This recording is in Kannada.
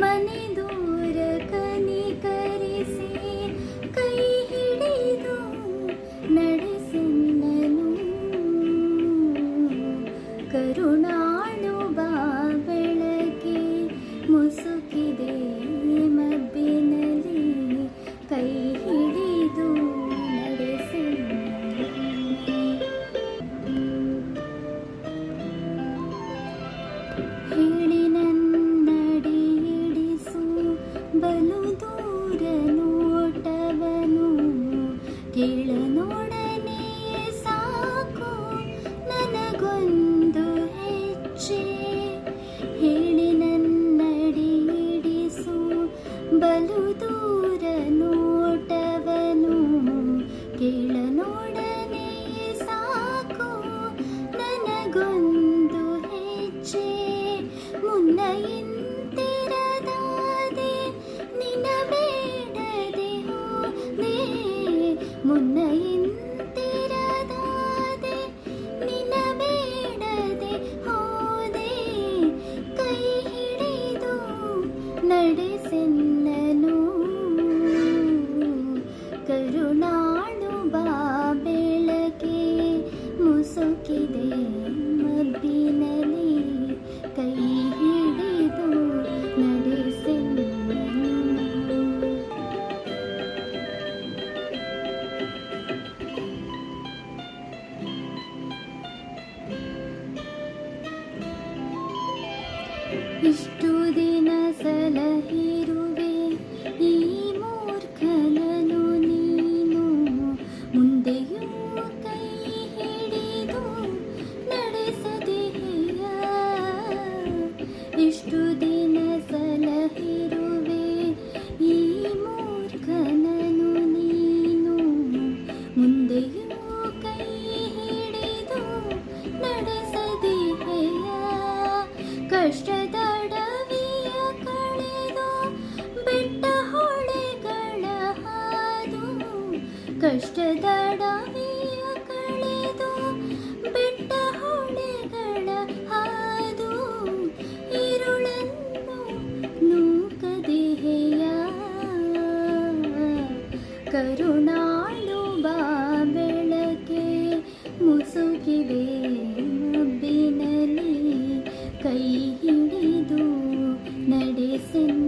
ಮನೆ ದೂರ ಕನಿಕರಿಸಿ ಕೈ ಹಿಡಿದು ನಡೆಸೆನ್ನನು. ಕರುಣಾಳು ಬಾ ಬೆಳಕೆ ಮುಸುಕಿದೆ ಮಬ್ಬಿನಲ್ಲಿ ಕೈ ಹಿಡಿದು ನಡೆಸೆನ್ನನು. ಹೇಳಿ ನನ್ನಡಿ ಇಡಿಸು ಬಲು ದೂರ ನೋಟವನು, ಕೇಳ ನೋಡನೆ ಸಾಕು ನನಗೊಂದು ಹೆಜ್ಜೆ. ಹೇಳಿ ನನ್ನಡಿ ಇಡಿಸು ಬಲು ದೂರ ನೋಟವನು, ಕೇಳ ನೋಡನೆ ಸಾಕು ನನಗೊಂದು ಹೆಜ್ಜೆ. ಮುನ್ನ ಇಂತಿರದಾದೆ ನಿನ ಬೇಡದೆ ಹೋದೆ, ಮುನ್ನ ಇಂತಿರದಾದೆ ನಿನ ಬೇಡದೆ ಹೋದೆ. ಕೈ ಹಿಡಿದು ನಡೆಸೆನ್ನನು. ಕರುಣಾಳು ಬಾ ಬೆಳಕೆ ಮುಸುಕಿದೆ ಮಬ್ಬಿನಲ್ಲಿ ಕೈ ಹಿಡಿದು ನಡೆಸೆನ್ನನು. ಇಷ್ಟು ದಿನ ಸಲಹಿರುವೆ ಈ ಮೂರ್ಖನನು ನೀನು, ಮುಂದೆಯೂ ಕೈ ಹಿಡಿದು ನಡೆಸದೆಯ. ಇಷ್ಟು ದಿನ ಸಲಹಿರುವೆ ಈ ಮೂರ್ಖನನು ನೀನು, ಮುಂದೆಯೂ ಕೈ ಹಿಡಿದು ನಡೆಸದೆಯ. ಕಷ್ಟದ ಅಡವಿಯ ಕಳೆದು ಬೆಟ್ಟ ಹೊಳೆಗಳ ಹಾದು, ಕಷ್ಟದ ಅಡವಿಯ ಕಳೆದು ಬೆಟ್ಟ ಹೊಳೆಗಳ ಹಾದು. ഇരുಳನ್ನು ನೂಕದೆಯ. ಕರುಣಾಳು ಬಾ ಬೆಳಕೆ ಮುಸುಕಿದೆ ಮಬ್ಬಿನಲ್ಲಿ ಕೈ ಹಿಡಿದು ನಡೆಸೆನ್ನನು.